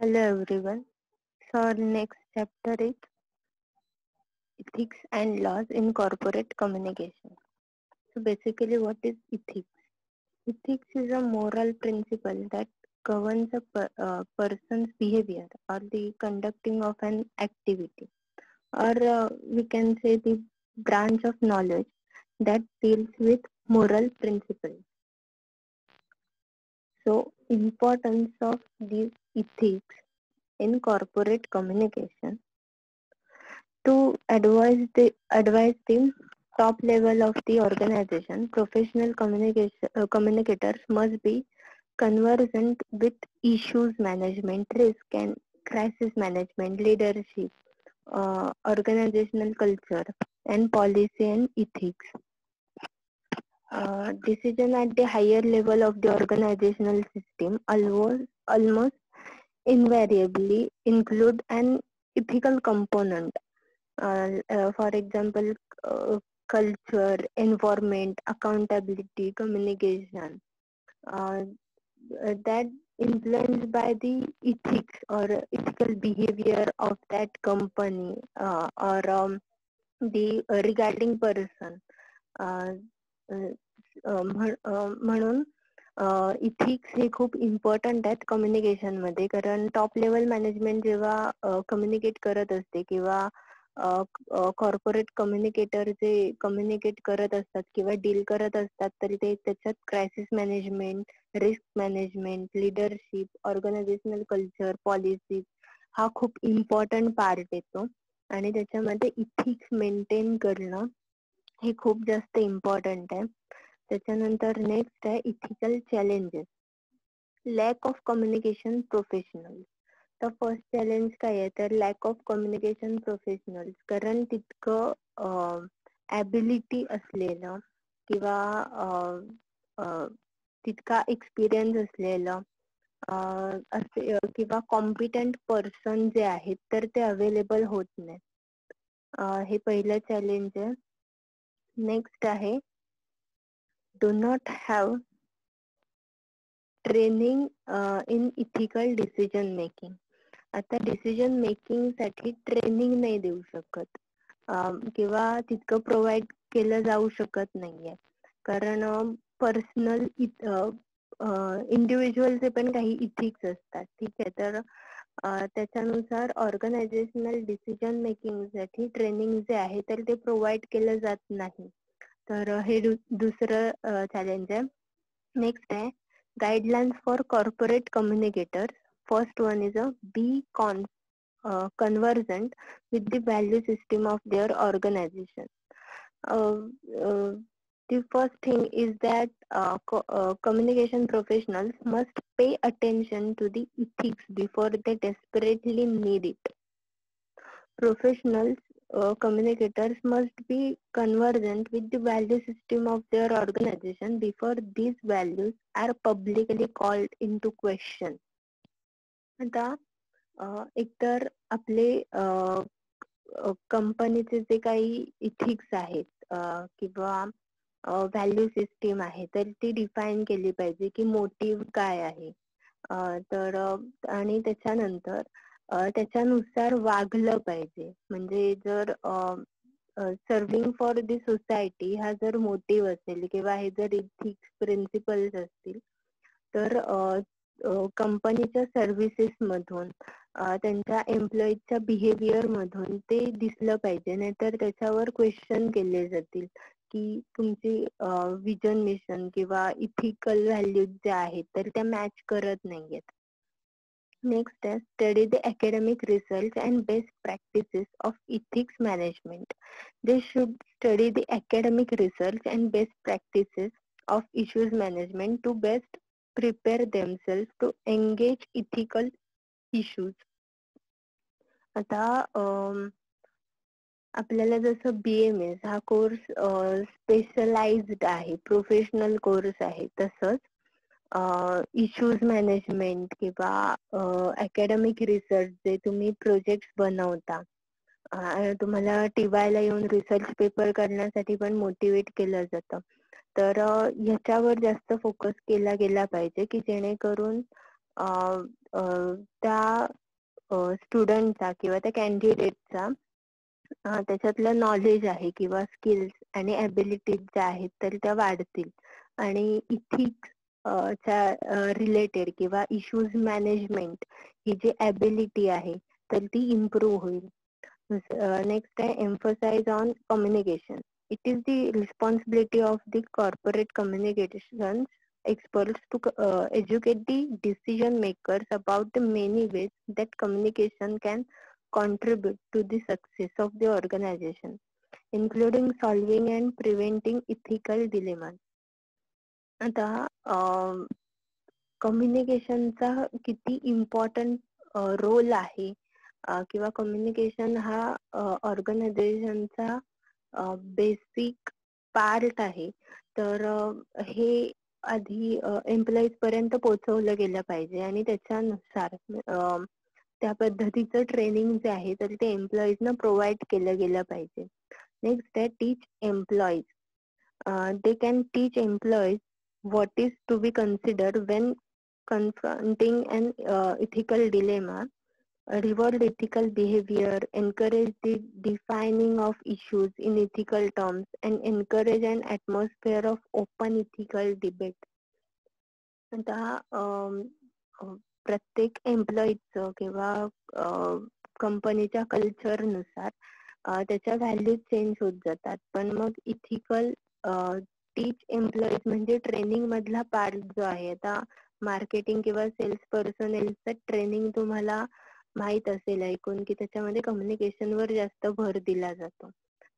Hello everyone. So our next chapter is ethics and laws in corporate communication. So basically what is ethics? Ethics is a moral principle that governs a person's behavior or the conducting of an activity, or we can say the branch of knowledge that deals with moral principles. So importance of these ethics in corporate communication: to advise the top level of the organization, professional communicators must be conversant with issues management, risk and crisis management, leadership, organizational culture, and policy and ethics. Decision at the higher level of the organizational system almost invariably include an ethical component. For example, uh, culture, environment, accountability, communication, uh, that influenced by the ethics or ethical behavior of that company, or the regarding person. uh, uh, म्हणून ethics हे खूप important आहेत communication मध्ये, कारण top level management जेव्हा communicate करत असते किंवा कॉर्पोरेट कम्युनिकेटर जे कम्युनिकेट करत असतात किंवा डील करत असतात, तरी ते त्याच्यात crisis management, risk management, leadership, organisational culture, policy हा खूप इम्पॉर्टंट पार्ट येतो. आणि त्याच्यामध्ये इथिक्स मेंटेन करणं हे खूप जास्त इम्पॉर्टंट आहे. त्याच्यानंतर नेक्स्ट आहे ethical challenges. Lack of communication professional. तर फर्स्ट चॅलेंज काय आहे, तर लॅक ऑफ कम्युनिकेशन प्रोफेशनल. कारण तितकं ॲबिलिटी असलेलं किंवा तितका एक्सपिरियन्स असलेलं किंवा कॉम्पिटंट पर्सन जे आहेत तर ते अवेलेबल होत नाही. हे पहिलं चॅलेंज आहे. नेक्स्ट आहे do not have training in ethical decision making. आता डिसिजन मेकिंग साठी ट्रेनिंग नाही देऊ शकत किंवा तितकं प्रोव्हाइड केलं जाऊ शकत नाहीये, कारण पर्सनल इंडिव्हिज्युअलचे पण काही इथिक्स असतात. ठीक आहे, तर त्याच्यानुसार ऑर्गनायझेशनल डिसिजन मेकिंग साठी ट्रेनिंग जे आहे तर ते प्रोव्हाइड केलं जात नाही. तर हे दुसरं चॅलेंज आहे. नेक्स्ट आहे guidelines for corporate communicators. First one is conversant with the value system of their organization. Uh, uh, the first thing is that communication professionals must pay attention to the ethics before they desperately need it. Professionals, communicators must be conversant with the value system of their organization before these values are publicly called into question. आता एकतर आपले कंपनीचे जे काही ethics आहेत किंवा value system आहे तर ती डिफाईन केली पाहिजे की मोटिव्ह काय आहे. तर आणि त्याच्यानंतर त्याच्यानुसार वागलं पाहिजे. म्हणजे जर सर्विंग फॉर दी सोसायटी हा जर मोटिव्ह असेल किंवा हे जर इथिक्स प्रिन्सिपल्स असतील तर कंपनीच्या सर्व्हिसेस मधून त्यांच्या एम्प्लॉईजच्या बिहेवियर मधून ते दिसलं पाहिजे. नाहीतर त्याच्यावर क्वेश्चन केले जातील की तुमची विजन मिशन किंवा इथिकल व्हॅल्यूज ज्या आहेत तर त्या मॅच करत नाहीयेत. Next is study the academic research and best practices of ethics management. They should study the academic research and best practices of issues management to best prepare themselves to engage ethical issues. आता आपल्याला जसं BMS हा course specialised आहे, professional course आहे, तसंच issues management किंवा academic research जे तुम्ही प्रोजेक्ट बनवता, तुम्हाला टीवायला येऊन रिसर्च पेपर करण्यासाठी पण मोटिवेट केलं जातं. तर ह्याच्यावर जास्त फोकस केला गेला पाहिजे की जेणेकरून त्या स्टुडंटचा किंवा त्या कॅन्डिडेटचा त्याच्यातलं नॉलेज आहे किंवा स्किल्स आणि ॲबिलिटीज ज्या आहेत तर त्या वाढतील. आणि इथिक्स च्या रिलेटेड किंवा इश्यूज मॅनेजमेंट ही जी ॲबिलिटी आहे तर ती इम्प्रूव्ह होईल. नेक्स्ट आहे emphasise on communication. It is the responsibility of the corporate communication experts to educate the decision makers about the many ways that communication can contribute to the success of the organization, including solving and preventing ethical dilemmas. आता कम्युनिकेशनचा किती important role आहे किंवा communication हा ऑर्गनायझेशनचा basic part आहे. तर हे आधी employees पर्यंत पोहोचवलं गेलं पाहिजे आणि त्याच्यानुसार त्या पद्धतीचं ट्रेनिंग जे आहे तर ते एम्प्लॉईजना प्रोव्हाइड केलं गेलं पाहिजे. नेक्स्ट आहे टीच employees. they can teach employees what is to be considered when confronting an ethical dilemma, reward ethical behavior, encourage the defining of issues in ethical terms, and encourage an atmosphere of open ethical debate. आता प्रत्येक एम्प्लॉईचं किंवा कंपनीच्या कल्चरनुसार त्याच्या values change होत जातात. पण मग ethical टीच employees म्हणजे ट्रेनिंग मधला पार्ट जो आहे. आता मार्केटिंग किंवा सेल्स पर्सनलचं ट्रेनिंग तुम्हाला माहित असेल ऐकून की त्याच्यामध्ये कम्युनिकेशनवर जास्त भर दिला जातो.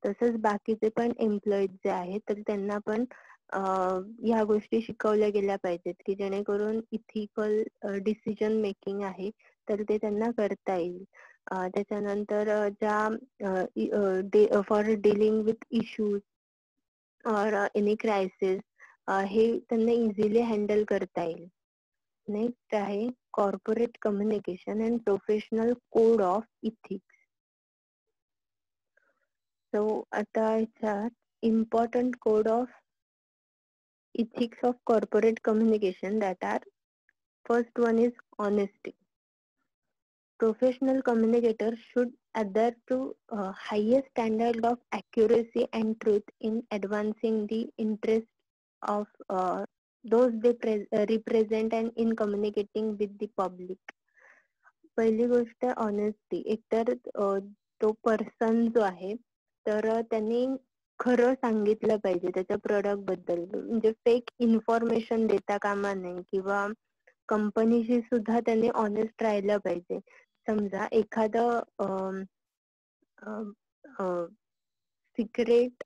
तसंच बाकीचे पण एम्प्लॉईज जे आहेत तर त्यांना पण ह्या गोष्टी शिकवल्या गेल्या पाहिजेत की जेणेकरून इथिकल डिसिजन मेकिंग आहे तर ते त्यांना करता येईल. त्याच्यानंतर ज्या फॉर डीलिंग विथ इश्यूज और एनी क्रायसिस हे त्यांना इझिली हँडल करता येईल. नेक्स्ट आहे corporate communication and professional code of ethics. So आता ह्याच्यात important code of ethics of corporate communication that are: first one is honesty. Professional communicators should adhere to highest standard of accuracy and truth in advancing the interest of those they represent and in communicating with the public. पहिली गोष्ट honesty. एकतर तो person जो आहे तर त्यांनी खरं सांगितलं पाहिजे त्याच्या प्रोडक्ट बद्दल. म्हणजे फेक इन्फॉर्मेशन देता कामा नये किंवा कंपनीशी सुद्धा त्यांनी ऑनेस्ट राहिलं पाहिजे. समजा एखादं सिक्रेट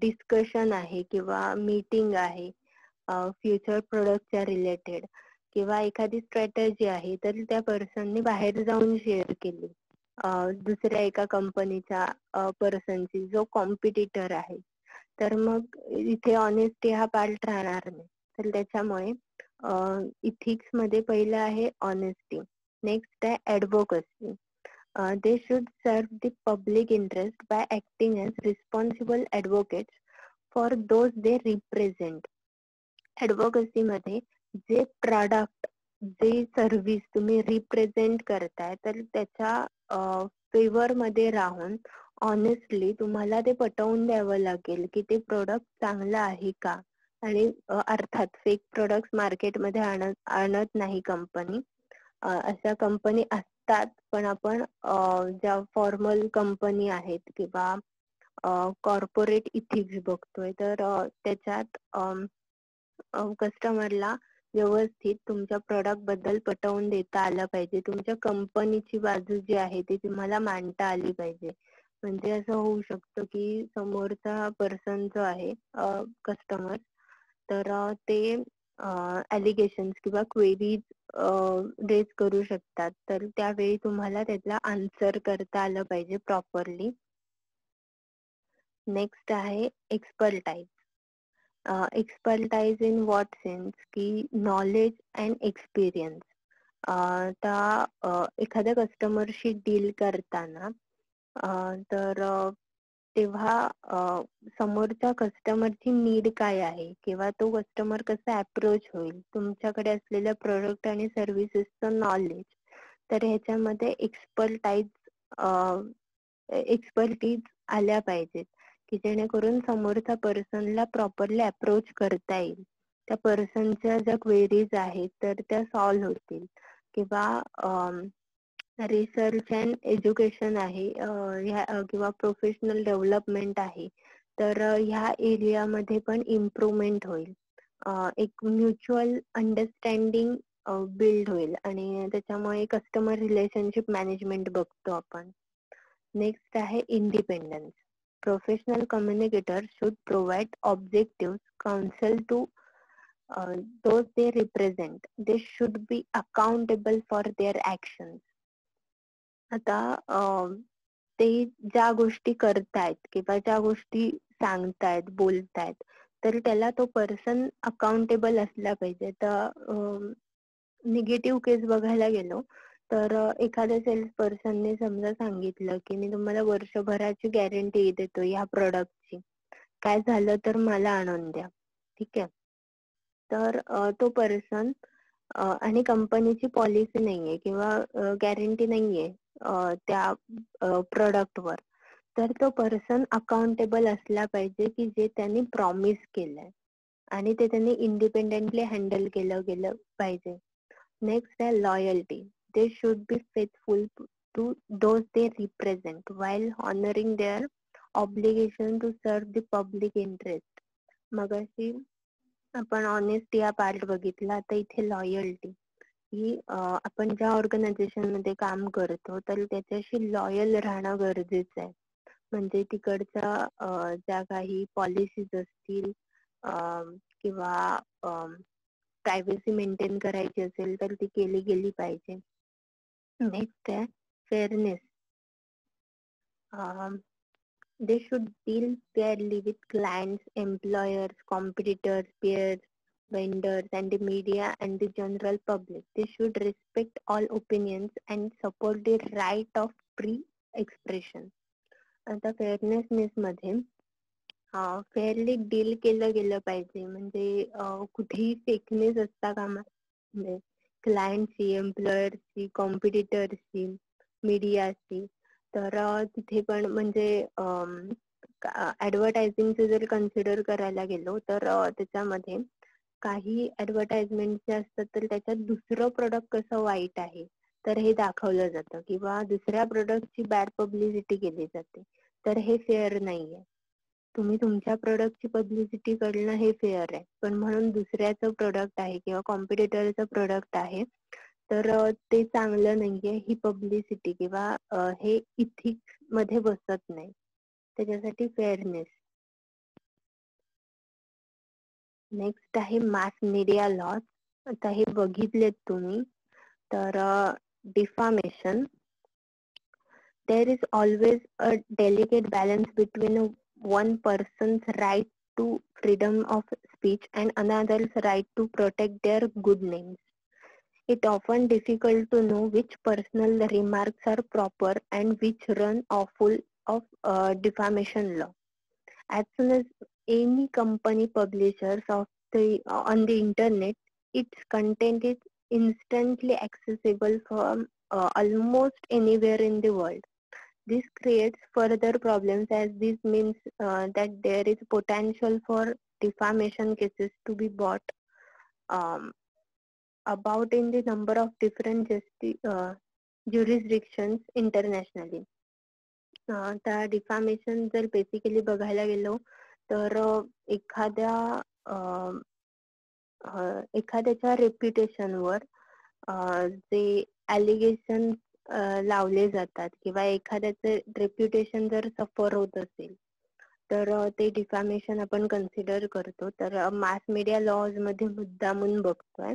डिस्कशन आहे किंवा मीटिंग आहे फ्युचर प्रोडक्टच्या रिलेटेड किंवा एखादी स्ट्रॅटेजी आहे तर त्या पर्सनने बाहेर जाऊन शेअर केली दुसऱ्या एका कंपनीच्या पर्सनची जो कॉम्पिटिटर आहे. तर मग इथे ऑनेस्टी हा पार्ट राहणार नाही. तर त्याच्यामुळे इथिक्स मध्ये पहिलं आहे ऑनेस्टी. नेक्स्ट आहे ॲडव्होकसी. They should serve the public interest by acting as responsible advocates for those they represent. ॲडव्होकसी मध्ये जे प्रॉडक्ट जे सर्व्हिस तुम्ही रिप्रेझेंट करताय तर त्याच्या फेवर मध्ये राहून ऑनेस्टली तुम्हाला ते पटवून द्यावं लागेल की ते प्रोडक्ट चांगलं आहे का. आणि अर्थात फेक प्रोडक्ट मार्केटमध्ये आणत नाही कंपनी. अशा कंपनी असतात पण आपण ज्या फॉर्मल कंपनी आहेत किंवा कॉर्पोरेट इथिक्स बघतोय तर त्याच्यात कस्टमरला व्यवस्थित तुमच्या प्रोडक्ट बद्दल पटवून देता आलं पाहिजे. तुमच्या कंपनीची बाजू जी आहे ती तुम्हाला मांडता आली पाहिजे. म्हणजे असं होऊ शकतं की समोरचा पर्सन जो आहे कस्टमर तर ते ॲलिगेशन्स किंवा क्वेरीज रेज करू शकतात. तर त्यावेळी तुम्हाला त्याला आन्सर करता आलं पाहिजे प्रॉपरली. नेक्स्ट आहे expertise. Expertise in what sense की नॉलेज अँड एक्सपिरियन्स. आता एखाद्या कस्टमरशी डील करताना तर तेव्हा समोरच्या कस्टमरची नीड काय आहे किंवा तो कस्टमर कसा अप्रोच होईल, तुमच्याकडे असलेल्या प्रोडक्ट आणि सर्व्हिसेसचं नॉलेज, तर ह्याच्यामध्ये एक्सपर्टीज आल्या पाहिजेत की जेणेकरून समोरच्या पर्सनला प्रॉपरली अप्रोच करता येईल. त्या पर्सनच्या ज्या क्वेरीज आहेत तर त्या सॉल्व्ह होतील किंवा रिसर्च अँड एज्युकेशन आहे किंवा प्रोफेशनल डेव्हलपमेंट आहे, तर ह्या एरियामध्ये पण इम्प्रुव्हमेंट होईल. एक म्युच्युअल अंडरस्टँडिंग बिल्ड होईल आणि त्याच्यामुळे कस्टमर रिलेशनशिप मॅनेजमेंट बघतो आपण. नेक्स्ट आहे independence. Professional communicator should provide objective counsel to those they represent. They should be accountable for their actions. आता ते ज्या गोष्टी करतायत किंवा ज्या गोष्टी सांगतायत, बोलतायत, तर त्याला तो पर्सन अकाउंटेबल असला पाहिजे. तर निगेटिव्ह केस बघायला गेलो तर एखाद्या सेल्स पर्सनने समजा सांगितलं की मी तुम्हाला वर्षभराची गॅरंटी देतो या प्रोडक्टची, काय झालं तर मला आणून द्या. ठीक आहे. तर तो पर्सन आणि कंपनीची पॉलिसी नाहीये किंवा गॅरंटी नाहीये त्या प्रोडक्टवर, तर तो पर्सन अकाउंटेबल असला पाहिजे की जे त्यांनी प्रॉमिस केलंय आणि ते त्यांनी इंडिपेंडेंटली हँडल केलं गेलं पाहिजे. नेक्स्ट आहे loyalty. They should be faithful to those they represent while honoring their obligation to serve the public interest. मगाशी आपण ऑनेस्टी हा पार्ट बघितला, तर इथे लॉयल्टी ही आपण ज्या ऑर्गनायझेशन मध्ये काम करतो तर त्याच्याशी लॉयल राहणं गरजेचं आहे. म्हणजे तिकडच्या ज्या काही पॉलिसीज असतील किंवा प्रायव्हसी मेंटेन करायची असेल तर ती केली गेली पाहिजे. नेक्स्ट आहे fairness. They should deal fairly with clients, employers, competitors, peers, vendors, and the media and the general public. They should respect all opinions and support the right of free expression. आता फेअरनेसनेस मध्ये fairly deal केलं गेलं पाहिजे. म्हणजे कुठेही fakeness असता कामा, म्हणजे क्लायंटची, एम्प्लॉयरची, कॉम्पिटिटरची, मीडियाची, तर तिथे पण म्हणजे ऍडव्हर्टायझिंगचे जर कन्सिडर करायला गेलो तर त्याच्यामध्ये काही ऍडव्हर्टाइजमेंट जे असतात तर त्याच्यात दुसरं प्रोडक्ट कसं वाईट आहे तर हे दाखवलं जातं किंवा दुसऱ्या प्रोडक्टची बॅड पब्लिसिटी केली जाते, तर हे फेअर नाहीये. तुम्ही तुमच्या प्रोडक्टची पब्लिसिटी करणं हे फेअर आहे, पण म्हणून दुसऱ्याचं प्रोडक्ट आहे किंवा कॉम्पिटिटरचं प्रोडक्ट आहे तर ते चांगलं नाहीये, ही पब्लिसिटी किंवा हे इथिक्स मध्ये बसत नाही. त्याच्यासाठी फेअरनेस. नेक्स्ट आहे मास मीडिया लॉस. आता हे बघितलेत तुम्ही, तर defamation. There is always a delicate balance between one person's right to freedom of speech and another's right to protect their good names. It often difficult to know which personal remarks are proper and which run afoul of defamation law. As soon as any company publishes on the internet, its content is instantly accessible from almost anywhere in the world. This creates further problems as this means that there is potential for defamation cases to be brought about in the number of different jurisdictions internationally. त्या defamation जर basically बघायला गेलो तर एखाद्याच्या रेप्युटेशनवर जे allegation लावले जातात किंवा एखाद्याचे रेप्युटेशन जर सफर होत असेल तर ते डिफामेशन आपण कन्सिडर करतो. तर मास मीडिया लॉज मध्ये मुद्दामून बघतोय.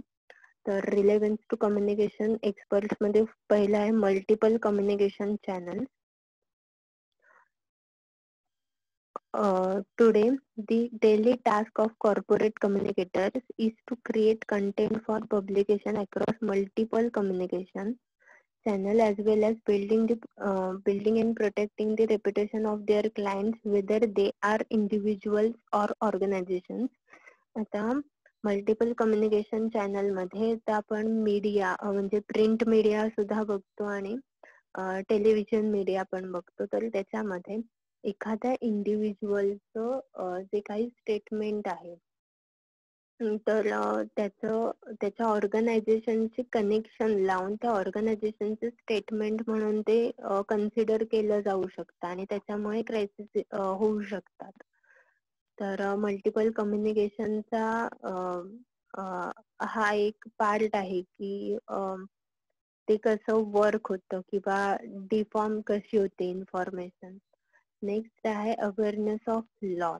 तर रिलेव्हन्स टू कम्युनिकेशन एक्सपर्ट्स मध्ये पहिला आहे multiple communication channel. Today, the daily task of corporate communicators is to create content for publication across multiple communication channel as well as building and protecting the reputation of their clients, whether they are individuals or organizations. आता multiple communication channel मध्ये तर आपण media म्हणजे print media सुद्धा बघतो आणि television media पण बघतो. तर त्याच्यामध्ये एखाद्या इंडिव्हिज्युअलचं जे काही स्टेटमेंट आहे तर त्याच्या ऑर्गनायझेशनचे कनेक्शन लावून त्या ऑर्गनायझेशनचे स्टेटमेंट म्हणून ते कन्सिडर केलं जाऊ शकतं आणि त्याच्यामुळे क्रायसिस होऊ शकतात. तर मल्टिपल कम्युनिकेशनचा हा एक पार्ट आहे की ते कसं वर्क होतं किंवा डिफॉर्म कशी होते इन्फॉर्मेशन. नेक्स्ट आहे awareness of law.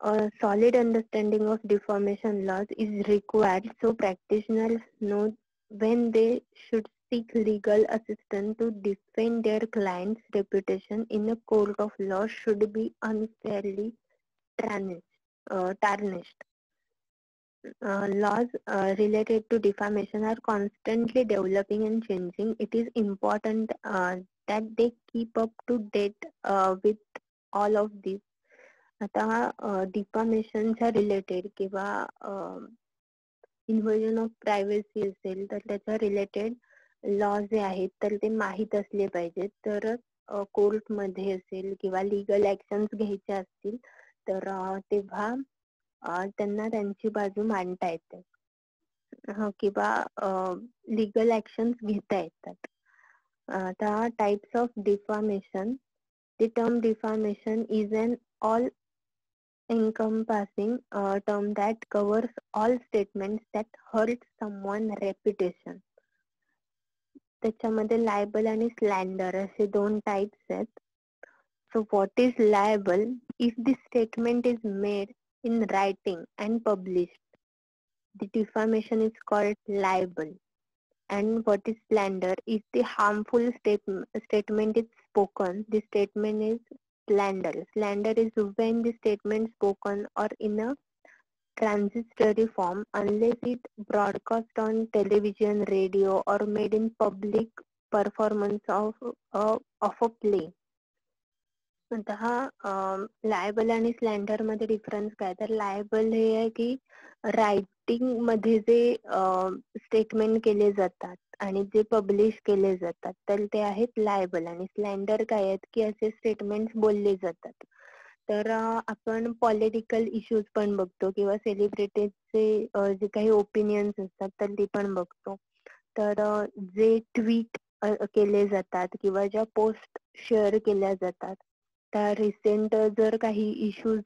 A solid understanding of defamation laws is required so practitioners know when they should seek legal assistance to defend their client's reputation in a court of law should be unfairly tarnished. Laws related to defamation are constantly developing and changing. It is important that they keep up to date with all of these. आता डिफामेशनच्या related किंवा इन्व्हजन of privacy असेल तर त्याच्या related law जे आहेत तर ते माहीत असले पाहिजेत. तरच कोर्टमध्ये असेल किंवा लिगल ऍक्शन्स घ्यायचे असतील तर तेव्हा त्यांना त्यांची बाजू मांडता येते किंवा लिगल ऍक्शन्स घेता येतात. आता types of defamation. The term defamation is an all-encompassing term that covers all statements that hurt someone's reputation. त्याच्यामध्ये लायबल आणि स्लॅन्डर असे दोन टाइप्स आहेत. So what is liable? If the statement is made in writing and published, the defamation is called libel. And what is slander? If the harmful statement is spoken, the statement is slander. Slander is when the statement spoken or in a transitory form, unless it broadcast on television, radio, or made in public performance of a play. आता liable आणि स्लॅन्डर मध्ये difference काय? तर liable हे आहे की writing मध्ये जे स्टेटमेंट केले जातात आणि जे पब्लिश केले जातात तर ते आहेत लायबल. आणि स्लॅन्डर काय आहेत की असे स्टेटमेंट बोलले जातात. तर आपण पॉलिटिकल इश्यूज पण बघतो किंवा सेलिब्रिटीजचे जे काही ओपिनियन्स असतात तर ते पण बघतो. तर जे ट्विट केले जातात किंवा ज्या पोस्ट शेअर केल्या जातात त्या रिसेंट जर काही इश्यूज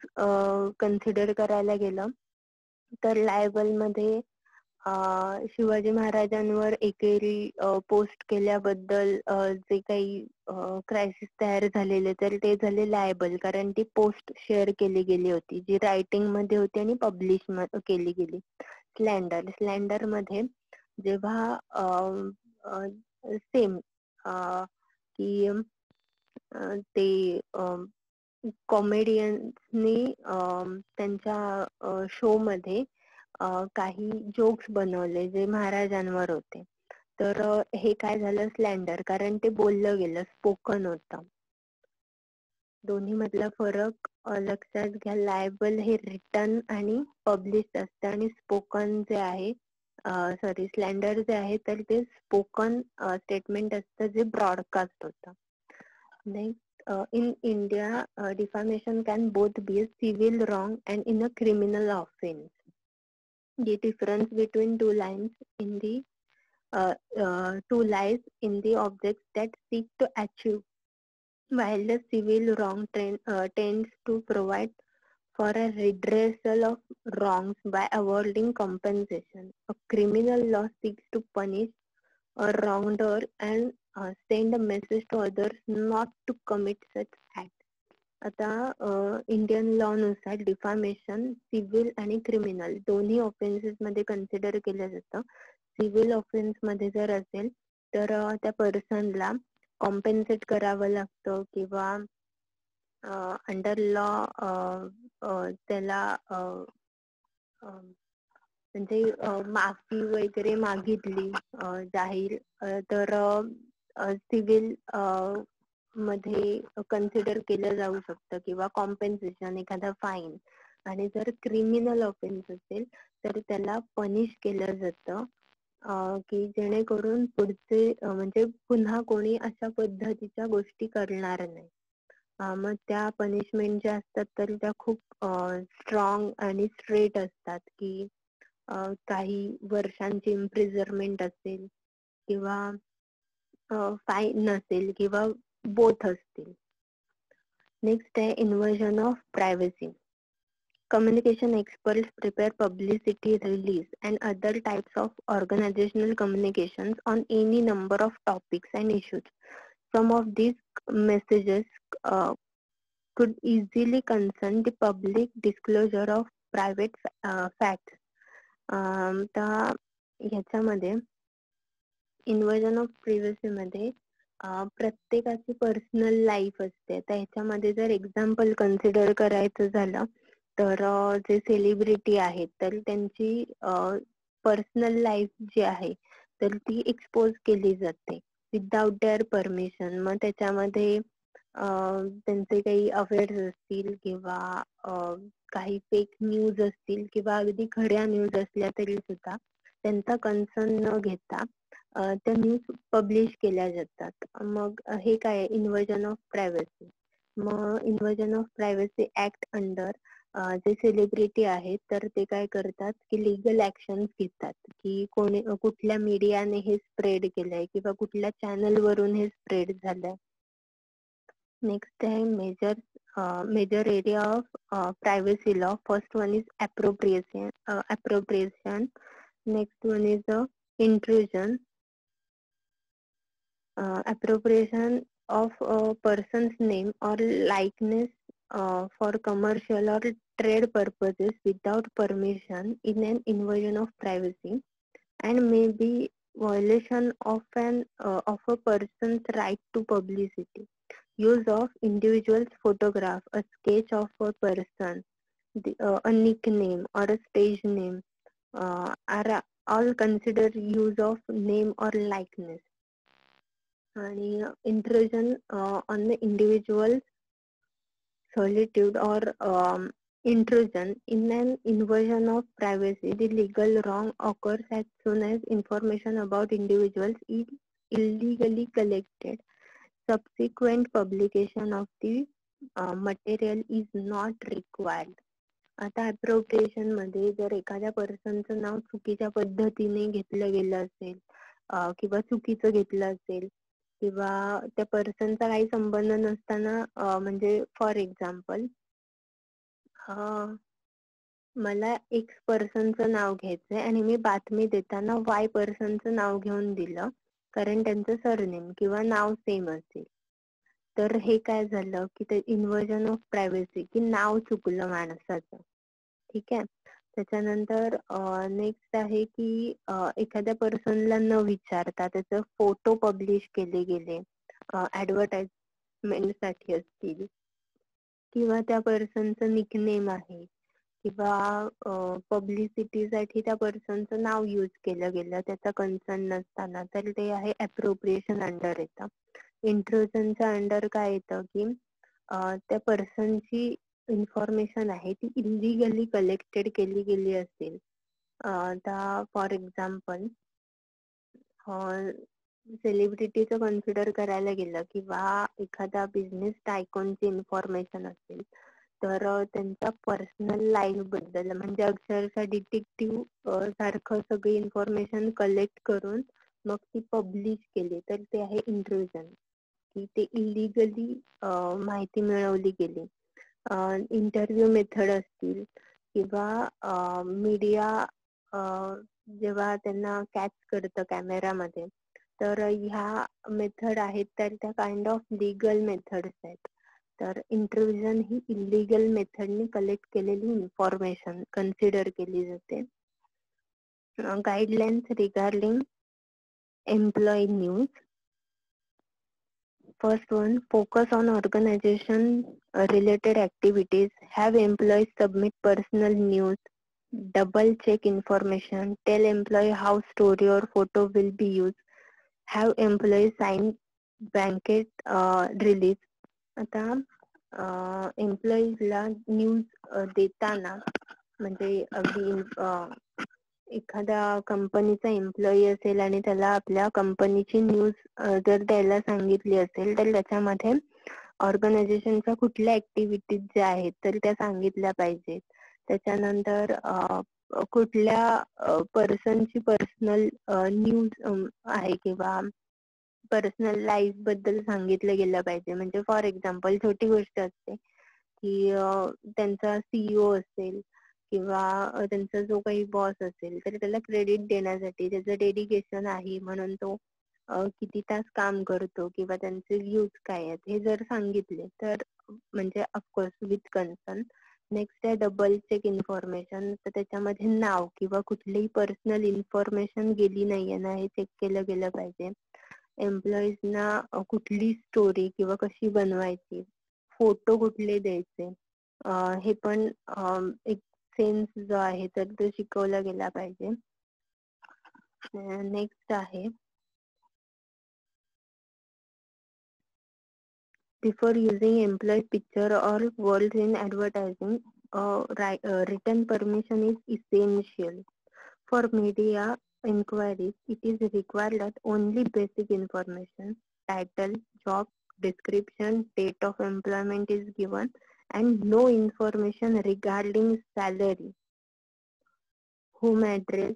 कन्सिडर करायला गेलं तर लायबल मध्ये शिवाजी महाराजांवर एकेरी पोस्ट केल्याबद्दल जे काही क्रायसिस तयार झालेले तर ते झाले लायबल, कारण ती पोस्ट शेअर केली गेली होती जी रायटिंग मध्ये होती आणि पब्लिश केली गेली. स्लॅन्डर मध्ये जेव्हा सेम की ते कॉमेडियन्सनी त्यांच्या शो मध्ये काही जोक्स बनवले जे महाराजांवर होते. तर हे काय झालं स्लॅन्डर, कारण ते बोललं गेलं, स्पोकन होतं. दोन्ही मधला फरक लक्षात घ्या. लायबल हे रिटन आणि पब्लिश असतं आणि स्पोकन जे आहे स्लॅन्डर जे आहे तर ते स्पोकन स्टेटमेंट असतं जे ब्रॉडकास्ट होतं. Next, in India, defamation can both be a civil wrong and in a criminal offense. The difference between two lies in the objects that seek to achieve, while the civil wrong tends to provide for a redressal of wrongs by awarding compensation. A criminal law seeks to punish a wrongdoer and send a message to others not to commit such acts. आता Indian law नुसार defamation civil आणि criminal दोन्ही offences मध्ये consider केलं जातं. Civil offence मध्ये जर असेल तर त्या पर्सनला कॉम्पेन्सेट करावं लागतं किंवा अंडर लॉ त्याला म्हणजे माफी वगैरे मागितली जाहीर तर सिव्हिल मध्ये कन्सिडर केलं जाऊ शकतं किंवा कॉम्पेन्सेशन, एखादा फाईन. आणि जर क्रिमिनल ऑफेन्स असेल तर त्याला पनिश केलं जातं की जेणेकरून पुढचे म्हणजे पुन्हा कोणी अशा पद्धतीच्या गोष्टी करणार नाही. मग त्या पनिशमेंट ज्या असतात तर त्या खूप स्ट्रॉंग आणि स्ट्रेट असतात की काही वर्षांची इम्प्रिझरमेंट असेल किंवा फाईन नसेल किंवा बोथ असतील. नेक्स्ट आहे inversion of privacy. Communication experts prepare publicity release and other types of organizational communications on any number of topics and issues. Some of these messages could easily concern the public disclosure of private facts. तर ह्याच्यामध्ये inversion of privacy मध्ये प्रत्येकाची personal life असते. तर ह्याच्यामध्ये जर example consider करायचं झालं तर जे सेलिब्रिटी आहेत तर त्यांची पर्सनल लाईफ जी आहे तर ती एक्सपोज केली जाते विदाउट देअर परमिशन. मग त्याच्यामध्ये त्यांचे काही अफेअर्स असतील किंवा काही फेक न्यूज असतील किंवा अगदी खऱ्या न्यूज असल्या तरी सुद्धा त्यांचा कन्सर्न न घेता त्या न्यूज पब्लिश केल्या जातात. मग हे काय इन्व्हर्जन ऑफ प्रायव्हसी. मग inversion of privacy act under जे सेलिब्रिटी आहेत तर ते काय करतात की लिगल ऍक्शन घेतात की कोणी कुठल्या मीडियाने हे स्प्रेड केलंय किंवा कुठल्या चॅनल वरून हे स्प्रेड झालंय. नेक्स्ट आहे major area of privacy law. First one is appropriation. Next one is intrusion. Appropriation of a person's name or likeness for commercial or trade purposes without permission in an invasion of privacy and may be violation of a person's right to publicity. Use of individual's photograph, a sketch of a person, a nickname or a stage name are all considered use of name or likeness. आणि intrusion on the individual's solitude or intrusion in an invasion of privacy. The legal wrong occurs as soon as information about individuals is illegally collected. Subsequent publication of the material is not required. आता appropriation मध्ये जर एखाद्या पर्सनचं नाव चुकीच्या पद्धतीने घेतलं गेलं असेल किंवा चुकीचं घेतलं असेल किंवा त्या पर्सनचा काही संबंध नसताना म्हणजे फॉर एक्झाम्पल मला एक्स पर्सनचं नाव घ्यायचंय आणि मी बातमी देताना वाय पर्सनचं नाव घेऊन दिलं कारण त्यांचं सरनेम किंवा नाव सेम असेल. तर हे काय झालं की ते इन्व्हर्जन ऑफ प्रायव्हसी की नाव चुकलं माणसाचं. ठीक आहे. त्याच्यानंतर नेक्स्ट आहे की एखाद्या पर्सनला न विचारता त्याचे फोटो पब्लिश केले गेले ऍडव्हर्टाइजमेंट साठी असतील किंवा त्या पर्सनचं निकनेम आहे किंवा पब्लिसिटीसाठी त्या पर्सनचं नाव यूज केलं गेलं त्याचा कन्सर्न नसताना तर ते आहे अप्रोप्रिएशन अंडर येतं. इंट्रुजनच्या अंडर काय येतं की त्या पर्सनची इन्फॉर्मेशन आहे ती इलिगली कलेक्टेड केली गेली असेल. फॉर एक्झाम्पल सेलिब्रिटीचं कन्सिडर करायला गेलं किंवा एखादा बिझनेस टायकॉनची इन्फॉर्मेशन असेल तर त्यांच्या पर्सनल लाईफ बद्दल म्हणजे अक्षरशः डिटेक्टिव्ह सारखं सगळी इन्फॉर्मेशन कलेक्ट करून मग ती पब्लिश केली तर ते आहे इंट्रुजन की ते इलिगली माहिती मिळवली गेली. इंटरव्ह्यू मेथड असतील किंवा मीडिया जेव्हा त्यांना कॅच करतं कॅमेरामध्ये तर ह्या मेथड आहेत तर त्या काइंड ऑफ लिगल मेथड्स आहेत. तर इंट्रुजन ही इलिगल मेथडने कलेक्ट केलेली इन्फॉर्मेशन कन्सिडर केली जाते. Guidelines regarding employee news. First one, focus on organization related activities. Have employees submit personal news double check information, tell employee how story or photo will be used, have employee sign blanket release. आता एम्प्लॉईजला news देताना म्हणजे अगदी एखादा कंपनीचा employee असेल आणि त्याला आपल्या कंपनीची न्यूज जर द्यायला सांगितली असेल तर त्याच्यामध्ये ऑर्गनायझेशनच्या कुठल्या ऍक्टिव्हिटीज ज्या आहेत तर त्या सांगितल्या पाहिजेत. त्याच्यानंतर कुठल्या पर्सनची पर्सनल न्यूज आहे किंवा पर्सनल लाईफ बद्दल सांगितलं गेलं पाहिजे. म्हणजे फॉर एक्झाम्पल छोटी गोष्ट असते की त्यांचा सीईओ असेल किंवा त्यांचा जो काही बॉस असेल तर त्याला क्रेडिट देण्यासाठी त्याचं डेडिकेशन आहे म्हणून तो किती तास काम करतो किंवा त्यांचे व्ह्यूज काय आहेत हे जर सांगितले तर म्हणजे ऑफकोर्स विथ कन्सर्न. नेक्स्ट आहे डबल चेक इन्फॉर्मेशन. तर त्याच्यामध्ये नाव किंवा कुठलीही पर्सनल इन्फॉर्मेशन गेली नाहीये ना हे चेक केलं गेलं पाहिजे. एम्प्लॉईजना कुठली स्टोरी किंवा कशी बनवायची, फोटो कुठले द्यायचे हे पण एक सेन्स जो आहे तर तो शिकवला गेला पाहिजे. नेक्स्ट आहे before using employee picture or words in advertising written permission is essential. For media inquiries, it is required that only basic information, title, job description, date of employment is given, and no information regarding salary, home address,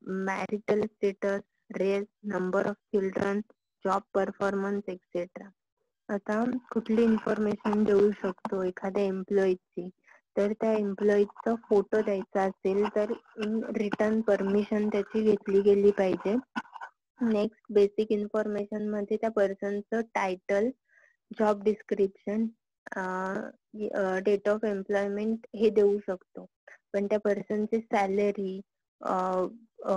marital status, race, number of children, job performance, etc. आता कुठली information देऊ शकतो एखाद्या एम्प्लॉईची तर त्या एम्प्लॉईचा photo द्यायचा असेल तर इन रिटर्न परमिशन त्याची घेतली गेली पाहिजे. नेक्स्ट बेसिक इन्फॉर्मेशन मध्ये त्या पर्सनचं title, job description, date of employment हे देऊ शकतो. पण त्या पर्सनची salary,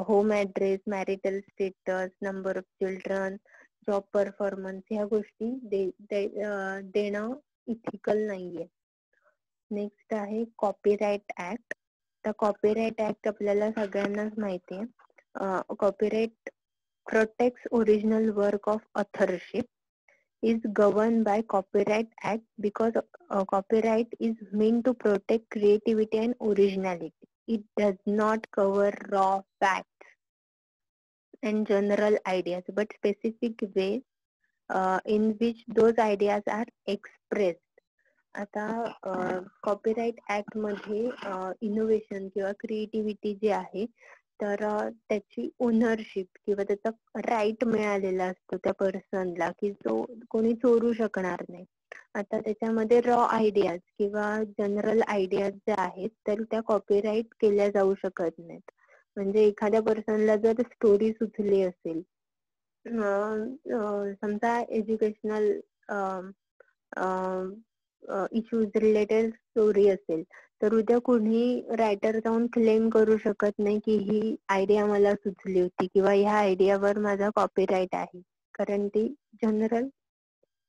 home address, marital status, number of children, job performance ह्या गोष्टी देणं इथिकल नाहीये. नेक्स्ट आहे कॉपीराइट ऍक्ट. तर कॉपीराइट ऍक्ट आपल्याला सगळ्यांनाच माहिती आहे. Copyright protects original work of authorship, is governed by Copyright Act because copyright is meant to protect creativity and originality. It does not cover raw facts and general ideas, but specific ways in which those ideas are expressed. आता copyright act मध्ये innovation किंवा creativity जी आहे तर त्याची ownership किंवा त्याचा right मिळालेला असतो त्या पर्सनला की जो कोणी चोरू शकणार नाही. आता त्याच्यामध्ये रॉ आयडियाज किंवा जनरल आयडियाज ज्या आहेत तर त्या कॉपीराइट केल्या जाऊ शकत नाहीत. म्हणजे एखाद्या पर्सनला जर स्टोरी सुचली असेल, समजा एज्युकेशनल इश्यूज रिलेटेड स्टोरी असेल तर उद्या कुणी रायटर जाऊन क्लेम करू शकत नाही की ही आयडिया मला सुचली होती किंवा ह्या आयडियावर माझा कॉपीराइट आहे, कारण ती जनरल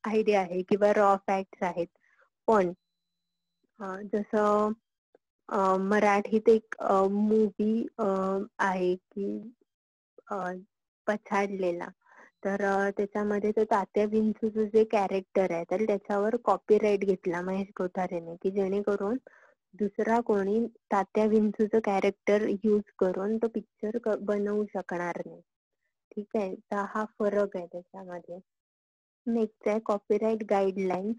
आयडिया आहे किंवा रॉ फॅक्ट्स आहेत. पण जसं मराठीत एक मूवी आहे की पछाडलेला, तर त्याच्यामध्ये तो तात्या विंचूचं जे कॅरेक्टर आहे तर त्याच्यावर कॉपीराइट घेतला महेश कोठारेने की जेणेकरून दुसरा कोणी तात्या विंचूचं कॅरेक्टर यूज करून तो पिक्चर बनवू शकणार नाही. ठीक आहे, तर हा फरक आहे त्याच्यामध्ये. नेक्स्ट आहे कॉपीराइट गाईडलाईन्स.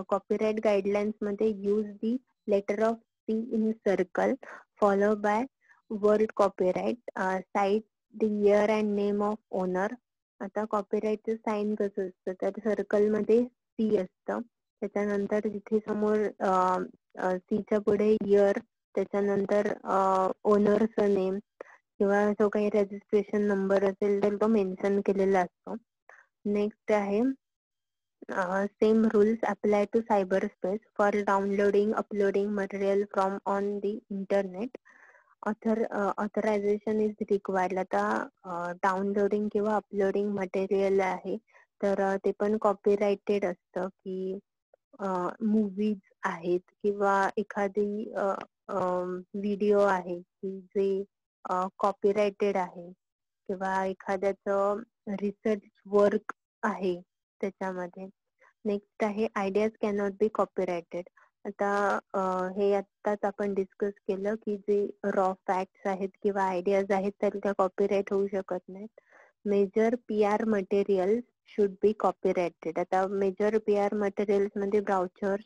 कॉपीराइट गाईडलाईन्स मध्ये use the letter of C in circle follow by word copyright, cite the year and name of owner. आता कॉपीराइटचं साईन कसं असतं तर सर्कल मध्ये सी असतं, त्याच्यानंतर तिथे समोर सीच्या पुढे इयर, त्याच्यानंतर ओनरचं नेम किंवा जो काही रजिस्ट्रेशन नंबर असेल तर तो मेन्शन केलेला असतो. नेक्स्ट आहे same rules apply to cyberspace for downloading, uploading material from on the internet. Authorization is required. आता डाउनलोडिंग किंवा अपलोडिंग मटेरियल आहे तर ते पण कॉपीराइटेड असतं की मूवीज आहेत किंवा एखादी व्हिडिओ आहे की जे कॉपीराइटेड आहे किंवा एखाद्याचं रिसर्च वर्क आहे त्याच्यामध्ये. नेक्स्ट आहे आयडियाज कॅनॉट बी कॉपीराइटेड. आता हे आत्ताच आपण डिस्कस केलं की जे रॉ फॅक्ट्स आहेत किंवा आयडियाज आहेत तर त्या कॉपीराइट होऊ शकत नाहीत. Major PR material should be copyrighted. आता मेजर PR मटेरियल्स मध्ये brochures,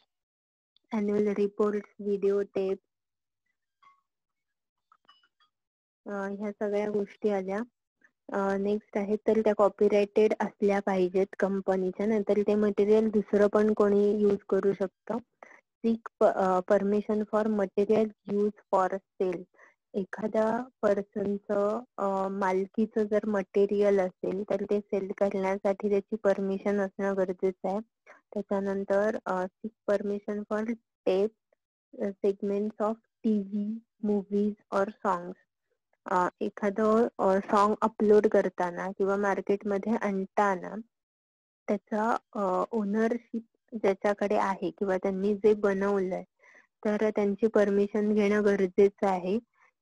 annual report, video tape, ह्या सगळ्या गोष्टी आल्या. नेक्स्ट आहे तर त्या कॉपीराइटेड असल्या पाहिजेत कंपनीच्या, नंतर ते मटेरियल दुसरं पण कोणी यूज करू शकतं. Seek permission for material use for sale. एखाद्या पर्सनचं मालकीचं जर मटेरियल असेल तर ते सेल करण्यासाठी त्याची परमिशन असणं गरजेचं आहे. त्याच्यानंतर sick permission for tape segments of TV, movies और सॉंग्स. एखादं सॉन्ग अपलोड करताना किंवा मार्केटमध्ये आणताना त्याचा ओनरशिप ज्याच्याकडे आहे किंवा त्यांनी जे बनवलंय तर त्यांची परमिशन घेणं गरजेचं आहे.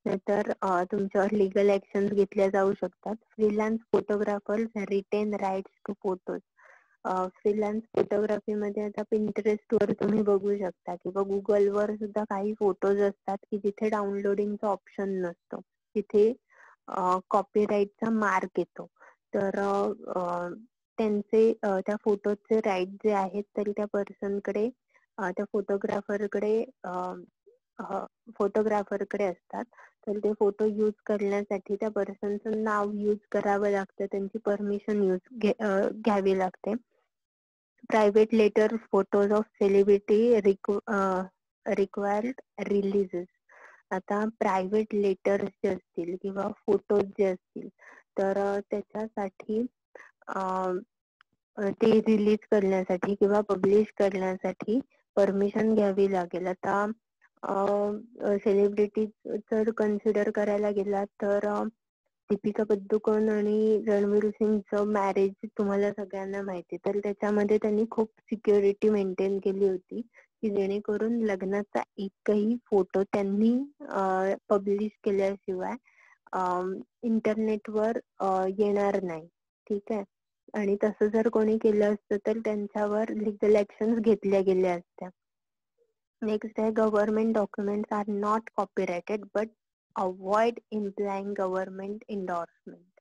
नाहीतर तुमच्यावर लिगल ऍक्शन घेतल्या जाऊ शकतात. Freelance photographers retain rights to photos. Freelance photography मध्ये आता Pinterest वर तुम्ही बघू शकता किंवा गुगल वर सुद्धा काही फोटोज असतात की जिथे डाउनलोडिंगचा ऑप्शन नसतो, तिथे कॉपीराईटचा मार्क येतो. तर त्यांचे त्या फोटोचे राईट जे आहेत तरी त्या पर्सनकडे, त्या फोटोग्राफरकडे असतात. तर ते फोटो यूज करण्यासाठी त्या पर्सनचं नाव यूज करावं लागतं, त्यांची परमिशन घ्यावी लागते. Private letter photos of celebrity required releases. आता प्रायव्हेट लेटर्स जे असतील किंवा फोटोज जे असतील तर त्याच्यासाठी ते रिलीज करण्यासाठी किंवा पब्लिश करण्यासाठी परमिशन घ्यावी लागेल. आता सेलिब्रिटी जर कन्सिडर करायला गेला तर दीपिका पदुकोण आणि रणवीर सिंगचं मॅरेज तुम्हाला सगळ्यांना माहिती, तर त्याच्यामध्ये त्यांनी खूप सिक्युरिटी मेंटेन केली होती की जेणेकरून लग्नाचा एकही फोटो त्यांनी पब्लिश केल्याशिवाय इंटरनेटवर येणार नाही. ठीक आहे. आणि तसं जर कोणी केलं असतं तर त्यांच्यावर लिगल ऍक्शन घेतल्या गेल्या असत्या. नेक्स्ट आहे government documents are not copyrighted but avoid implying government endorsement.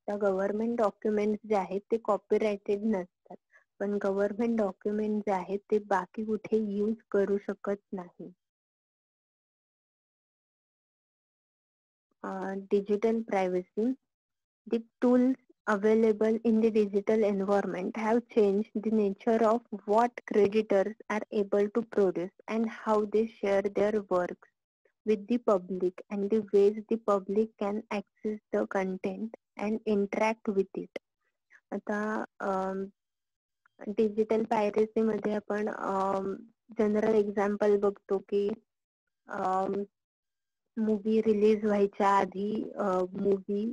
त्या गव्हर्नमेंट डॉक्युमेंट्स जे आहेत ते कॉपीराइटेड नसतात, पण गव्हर्नमेंट डॉक्युमेंट जे आहेत ते बाकी कुठे यूज करू शकत नाही. Digital privacy. The tools available in the digital environment have changed the nature of what creators are able to produce and how they share their works with the public and the ways the public can access the content and interact with it. आता digital piracy मध्ये आपण general example बघतो की movie release व्हायच्या आधी movie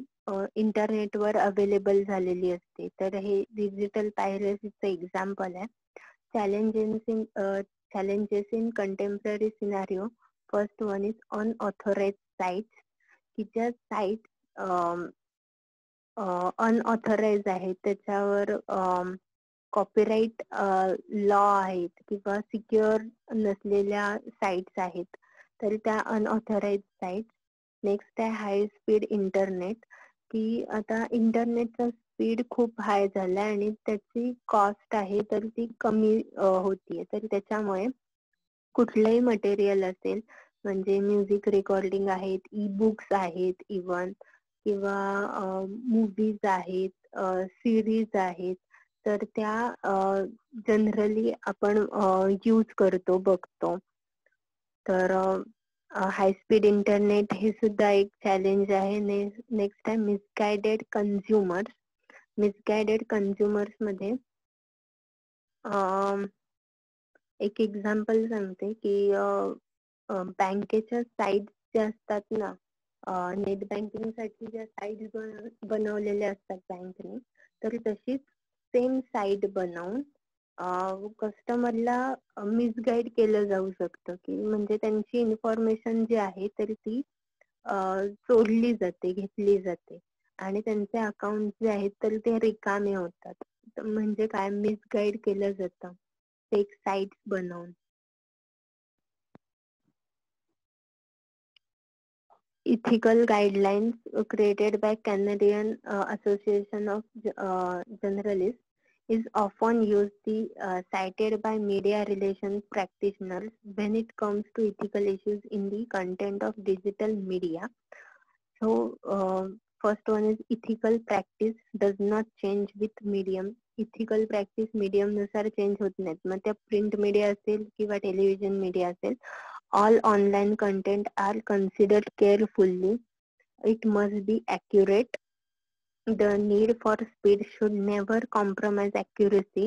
इंटरनेटवर available झालेली असते, तर हे डिजिटल पायरेसीचं एक्झाम्पल आहे. challenges in contemporary scenario. First one is unauthorized sites, की ज्या साईट अनऑथराइज आहेत त्याच्यावर कॉपीराइट लॉ आहेत किंवा सिक्युअर नसलेल्या साईट्स आहेत, तर त्या अनऑथराइज साईट. नेक्स्ट आहे हाय स्पीड इंटरनेट, की आता इंटरनेटचा स्पीड खूप हाय झालाय आणि त्याची कॉस्ट आहे तर ती कमी होतीये. तर त्याच्यामुळे कुठलंही मटेरियल असेल, म्हणजे म्युझिक रेकॉर्डिंग आहेत, ई बुक्स आहेत इवन, किंवा मूवीज आहेत, सिरीज आहेत, तर त्या जनरली आपण यूज करतो, बघतो. तर हाय स्पीड इंटरनेट हे सुद्धा एक चॅलेंज आहे. नेक्स्ट आहे मिसगायडेड कन्झ्युमर्स. मिसगायडेड कन्झ्युमर्स मध्ये एक एक्झाम्पल सांगते की बँकेच्या साईट ज्या असतात ना, नेट बँकिंग साठी ज्या साईट बनवलेल्या असतात बँकेने, तर तशीच सेम साईट बनवून कस्टमरला मिसगाईड केलं जाऊ शकतं, की म्हणजे त्यांची इन्फॉर्मेशन जी आहे तर ती चोरली जाते, घेतली जाते आणि त्यांचे अकाउंट जे आहेत तर ते रिकामे होतात. म्हणजे काय, मिसगाईड केलं जातं फेक साइट्स बनवून. Ethical guidelines created by Canadian Association of Journalists is often cited by media relations practitioners when it comes to ethical issues in the content of digital media. So, first one is ethical practice does not change with medium. Ethical practice medium नुसार change होत नाहीत. मग त्या print media असेल किंवा television media असेल, all online content are considered carefully. It must be accurate. The need for speed should never compromise accuracy,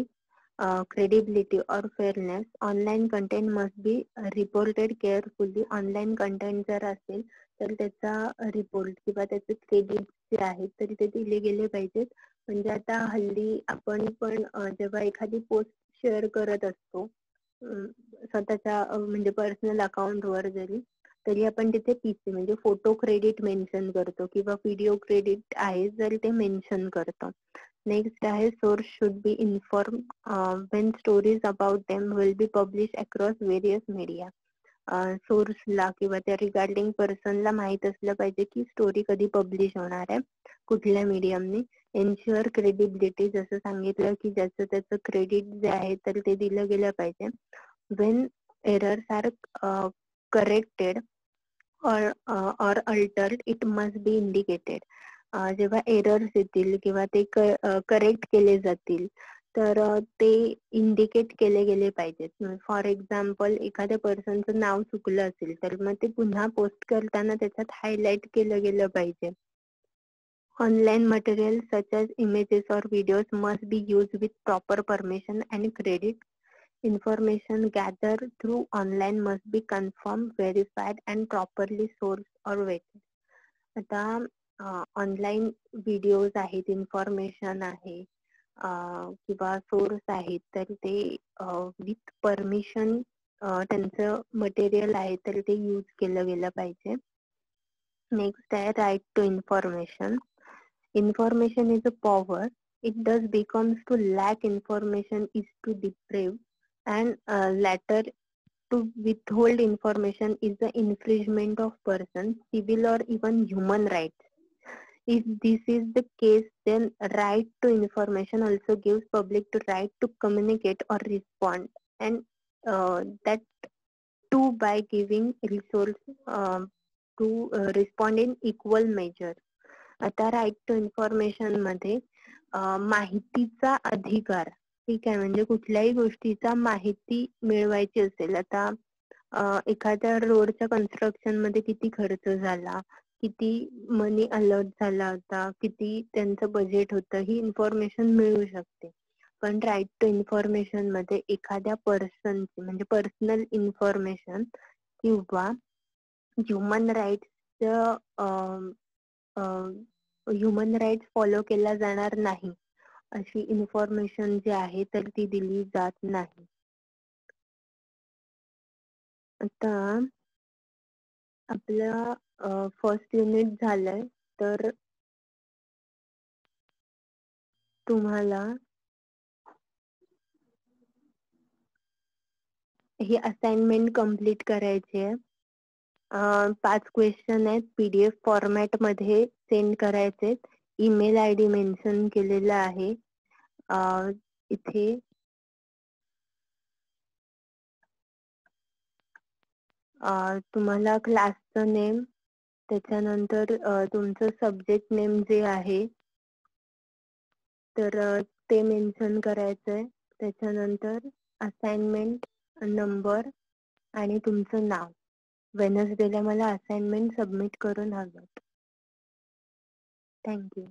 credibility or fairness. Online content must be reported carefully. Online content जर असेल तर त्याचा report किंवा त्याचे credit जे आहेत तरी ते दिले गेले पाहिजेत. म्हणजे आता हल्ली आपण पण जेव्हा एखादी पोस्ट शेअर करत असतो स्वतःच्या म्हणजे पर्सनल अकाउंट वर जरी, तरी आपण तिथे पीसी म्हणजे फोटो क्रेडिट मेन्शन करतो किंवा व्हिडिओ क्रेडिट आहे जर ते मेन्शन करतो. नेक्स्ट आहे source should be inform Wien stories about them will be publish across various media. सोर्सला किंवा त्या रिगार्डिंग पर्सनला माहित असलं पाहिजे की स्टोरी कधी पब्लिश होणार आहे, कुठल्या मीडियमनी. एन्श्युअर क्रेडिबिलिटी, जसं सांगितलं की ज्याचं त्याचं क्रेडिट जे आहे तर ते दिलं गेलं पाहिजे. When errors are corrected or altered, it must be indicated. जेव्हा एरर्स येतील किंवा ते करेक्ट केले जातील तर ते इंडिकेट केले गेले पाहिजेत. फॉर एक्झाम्पल एखाद्या पर्सनचं नाव चुकलं असेल तर मग ते पुन्हा पोस्ट करताना त्याच्यात हायलाइट केलं गेलं पाहिजे. Online materials such as images or videos must be used with proper permission and credit. Information gathered through online must be confirmed, verified and properly sourced or vetted. आता ऑनलाईन व्हिडिओज आहेत, information आहे किंवा source आहेत तर ते with permission त्यांचं material आहे तर ते यूज केलं गेलं पाहिजे. नेक्स्ट आहे right to information. Information is a power. It does becomes to lack information is to deprive, and latter to withhold information is the infringement of persons, civil or even human rights. If this is the case, then right to information also gives public the right to communicate or respond, and that too by giving resource to respond in equal measure. आता right to information मध्ये माहितीचा अधिकार, ठीक आहे, म्हणजे कुठल्याही गोष्टीचा माहिती मिळवायची असेल, आता एखाद्या रोडच्या कन्स्ट्रक्शन मध्ये किती खर्च झाला, किती मनी अलॉट झाला होता, किती त्यांचं बजेट होतं, ही इन्फॉर्मेशन मिळू शकते. पण राईट टू इन्फॉर्मेशन मध्ये एखाद्या पर्सनची म्हणजे पर्सनल इन्फॉर्मेशन किंवा ह्युमन राईट्स फॉलो केला जाणार नाही अशी इन्फॉर्मेशन जी आहे तर ती दिली जात नाही. आता आपलं फर्स्ट युनिट झालंय तर तुम्हाला ही असाइनमेंट कंप्लीट करायची आहे. 5 क्वेश्चन आहेत, पीडीएफ फॉर्मॅट मध्ये सेंड करायचे. ईमेल आयडी मेन्शन केलेला आहे इथे. तुम्हाला क्लासचं नेम, त्याच्यानंतर तुमचं सब्जेक्ट नेम जे आहे तर ते मेन्शन करायचंय. त्याच्यानंतर असाइनमेंट नंबर आणि तुमचं नाव. वेनसडेला मला असाइनमेंट सबमिट करून हवं. थँक्यू.